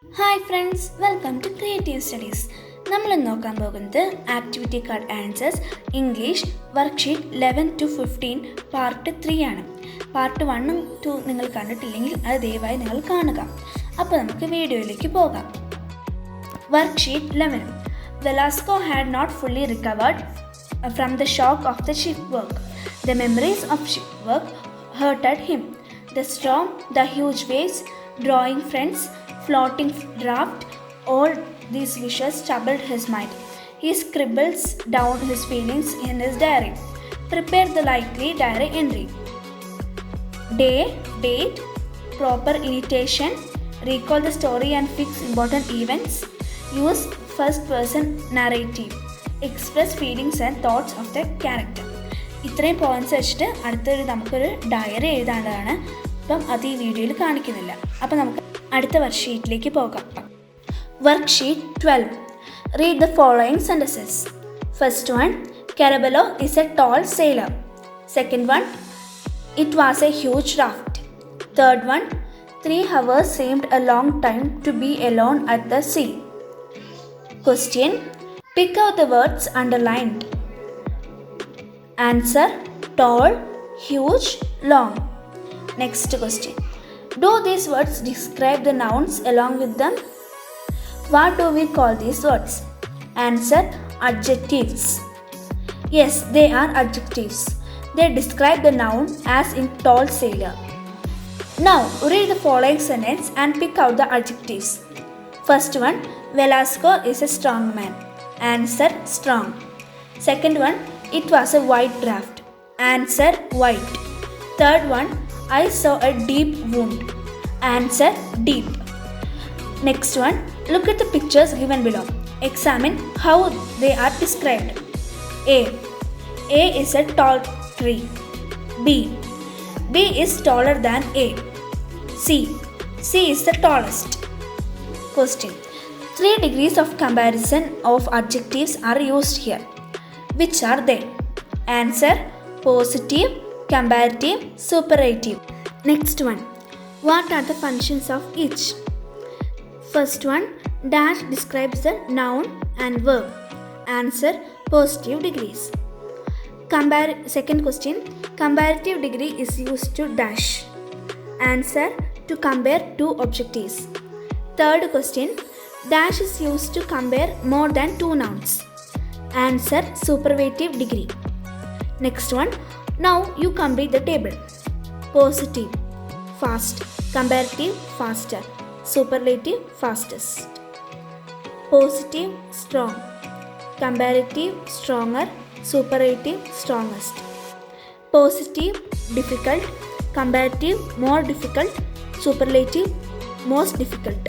Hi friends, welcome to creative studies. നമ്മൾ നോക്കാൻ പോകുന്നത് activity card answers English worksheet 11-15 part 3 ആണ്. പാർട്ട് 1ഉം 2 നിങ്ങൾ കണ്ടിട്ടില്ലെങ്കിൽ അത് ദയവായി നിങ്ങൾ കാണുക. അപ്പോൾ നമുക്ക് വീഡിയോയിലേക്ക് പോകാം. Worksheet 11. Velasco had not fully recovered from the shock of the shipwreck. The memories of shipwreck hurted him. The storm, the huge waves, drawing friends, floating draft, all these wishes troubled his mind. He scribbles down his feelings in his diary. Prepare the likely diary entry. Day, date, proper initiation, recall the story and fix important events. Use first person narrative. Express feelings and thoughts of the character. ഇത്രയും points വെച്ചിട്ട് അടുത്തൊരു നമുക്കൊരു diary എഴുതാണ്ടതാണ്. അപ്പം അത് ഈ വീഡിയോയിൽ കാണിക്കുന്നില്ല. അപ്പം നമുക്ക് അടുത്ത വർക്ക്ഷീറ്റിലേക്ക് പോകാം. Worksheet 12. Read the following sentences. First one, Carabello is a tall sailor. Second one, it was a huge raft. Third one, 3 hours seemed a long time to be alone at the sea. Question, pick out the words underlined. Answer, tall, huge, long. Next question. Do these words describe the nouns along with them? What do we call these words? Answer, adjectives. Yes, they are adjectives. They describe the noun as in tall sailor. Now, read the following sentence and pick out the adjectives. First one, Velasco is a strong man. Answer, strong. Second one, it was a white draft. Answer, white. Third one, I saw a deep wound. Answer, deep. Next one, look at the pictures given below. Examine how they are described. A. A is a tall tree. B. B is taller than A. C. C is the tallest. Question. 3 degrees of comparison of adjectives are used here. Which are they? Answer, positive, comparative, superlative. Next one, what are the functions of each? First one, dash describes the noun and verb. Answer, positive degrees. Second question, comparative degree is used to dash. Answer, to compare two objectives. Third question, dash is used to compare more than 2 nouns. Answer, superlative degree. Next one, now you complete the table. Positive, fast. Comparative, faster. Superlative, fastest. Positive, strong. Comparative, stronger. Superlative, strongest. Positive, difficult. Comparative, more difficult. Superlative, most difficult.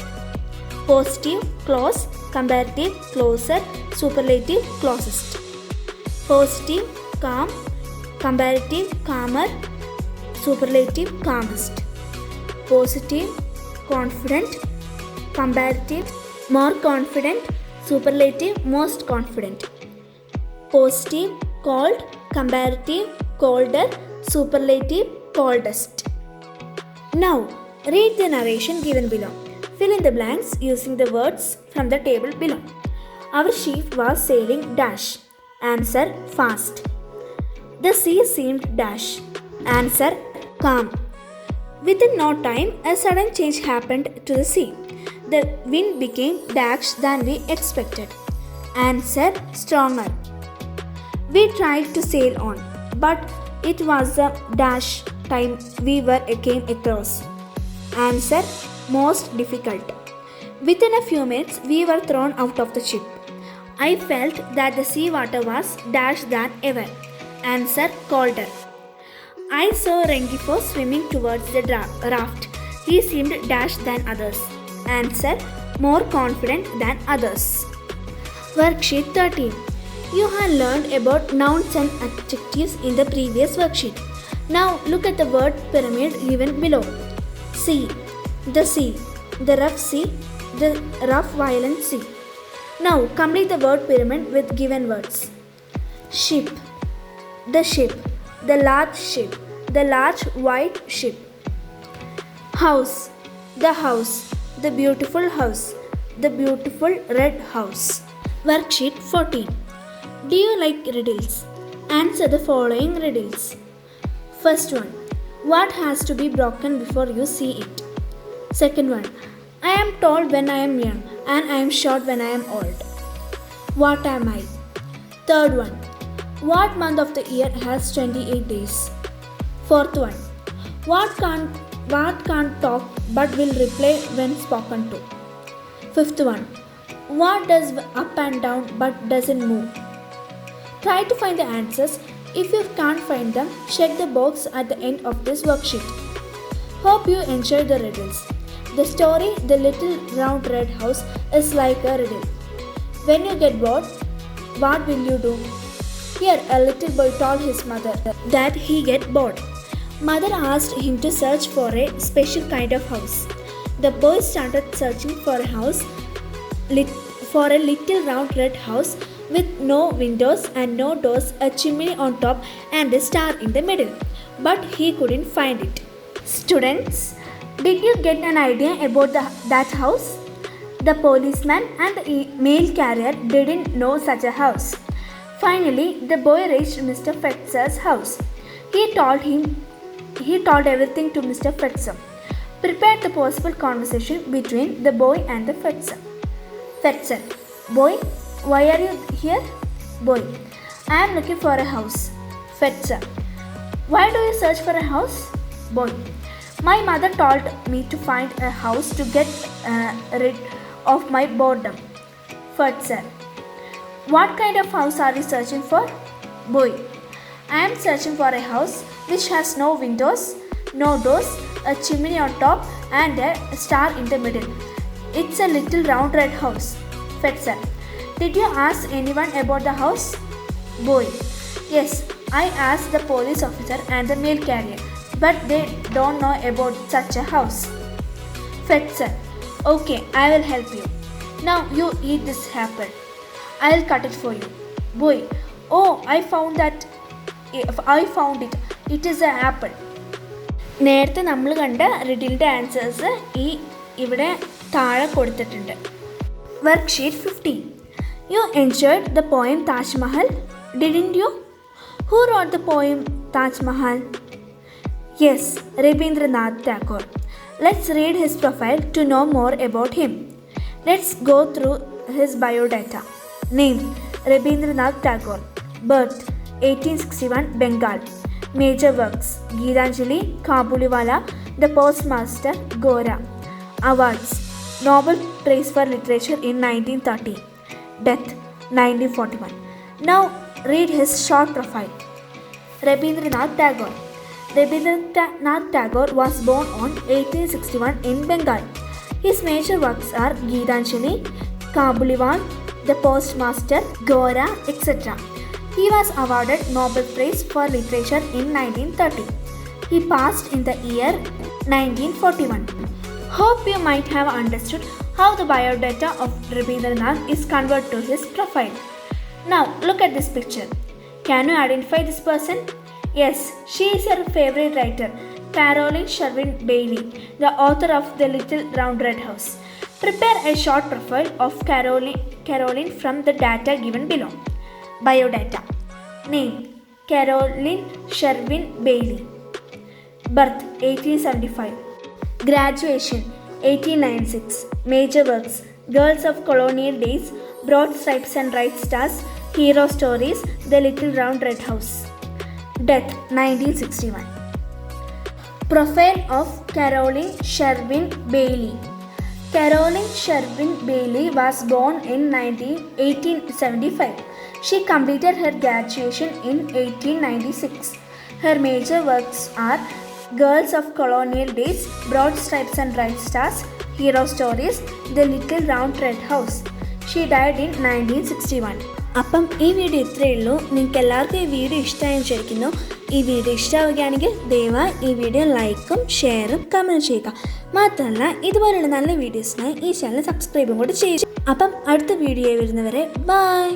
Positive, close. Comparative, closer. Superlative, closest. Positive, calm. Comparative, calmer. Superlative, calmest. Positive, confident. Comparative, more confident. Superlative, most confident. Positive, cold. Comparative, colder. Superlative, coldest. Now, read the narration given below. Fill in the blanks using the words from the table below. Our ship was sailing dash. Answer, fast. The sea seemed dash. Answer, calm. Within no time, a sudden change happened to the sea. The wind became dash than we expected. Answer, stronger. We tried to sail on, but it was a dash time we came across. Answer, most difficult. Within a few minutes, we were thrown out of the ship. I felt that the sea water was dash than ever. Answer, colder. I saw Rengifo swimming towards the raft. He seemed dash than others. Answer, more confident than others. Worksheet 13. You have learned about nouns and adjectives in the previous worksheet. Now look at the word pyramid given below. Sea, the sea, the rough sea, the rough violent sea. Now complete the word pyramid with given words. Ship, the ship, the large ship, the large white ship. House, the beautiful house, the beautiful red house. Worksheet 14. Do you like riddles? Answer the following riddles. First one. What has to be broken before you see it? Second one. I am tall when I am young and I am short when I am old. What am I? Third one. What month of the year has 28 days? Fourth one. What can't talk but will reply when spoken to? Fifth one. What does up and down but doesn't move? Try to find the answers. If you can't find them, check the box at the end of this worksheet. Hope you enjoyed the riddles. The story, The Little Round Red House, is like a riddle. When you get bored, what will you do? Here, a little boy told his mother that he get bored. Mother asked him to search for a special kind of house. The boy started searching for a little round red house with no windows and no doors, a chimney on top and a star in the middle. But he couldn't find it. Students, did you get an idea about that house? The policeman and the mail carrier didn't know such a house. Finally, the boy reached Mr. Fetzer's house. He told everything to Mr. Fetzer. Prepared the possible conversation between the boy and the Fetzer. Fetzer. Boy, why are you here? Boy. I am looking for a house. Fetzer. Why do you search for a house? Boy. My mother told me to find a house to get rid of my boredom. Fetzer. What kind of house are you searching for? Boy. I am searching for a house which has no windows, no doors, a chimney on top and a star in the middle. It's a little round red house. Fetzer. Did you ask anyone about the house? Boy. Yes, I asked the police officer and the mail carrier, but they don't know about such a house. Fetzer. Okay, I will help you. Now you eat this apple. I will cut it for you. Boy. Oh, I found it. It is an apple. നേരത്തെ നമ്മൾ കണ്ട റിഡിലിൻ്റെ answers ഇവിടെ താഴെ കൊടുത്തിട്ടുണ്ട്. Worksheet 15. You enjoyed the poem Taj Mahal, didn't you? Who wrote the poem Taj Mahal? Yes, Rabindranath Tagore. Let's read his profile to know more about him. Let's go through his biodata. Name: Rabindranath Tagore. Birth: 1861, Bengal. Major works: Geetanjali, Kabuliwala, The Postmaster, Gora. Awards: Nobel Prize for Literature in 1930. Death: 1941. Now read his short profile. Rabindranath Tagore. Rabindranath Tagore was born on 1861 in Bengal. His major works are Geetanjali, Kabuliwala, The Postmaster, Gora, etc. He was awarded Nobel Prize for Literature in 1930. He passed in the year 1941. Hope you might have understood how the biodata of Rabindranath is converted to his profile. Now look at this picture. Can you identify this person? Yes, she is your favorite writer, Caroline Sherwin Bailey, the author of The Little Round Red House. Prepare a short profile of Caroline from the data given below. Biodata. Name: Caroline Sherwin Bailey. Birth: 1875. Graduation: 1896. Major works: Girls of Colonial Days, Broad Stripes and Bright Stars, Hero Stories, The Little Round Red House. Death: 1961. Profile of Caroline Sherwin Bailey. Caroline Sherwin Bailey was born in 1875. She completed her graduation in 1896. Her major works are Girls of Colonial Days, Broad Stripes and Bright Stars, Hero Stories, The Little Round Red House. She died in 1961. അപ്പം ഈ video ഇത്രയേ ഉള്ളൂ. നിങ്ങൾക്ക് എല്ലാവർക്കും ഈ video ഇഷ്ടമായെന്ന് വിചാരിക്കുന്നു. ഈ വീഡിയോ ഇഷ്ടമാവുകയാണെങ്കിൽ ദയവായി ഈ വീഡിയോ ലൈക്കും ഷെയറും കമൻറ്റ് ചെയ്യുക. മാത്രമല്ല ഇതുപോലുള്ള നല്ല വീഡിയോസിനായി ഈ ചാനൽ സബ്സ്ക്രൈബും കൂടി ചെയ്യുക. അപ്പം അടുത്ത വീഡിയോ വരുന്നവരെ ബൈ.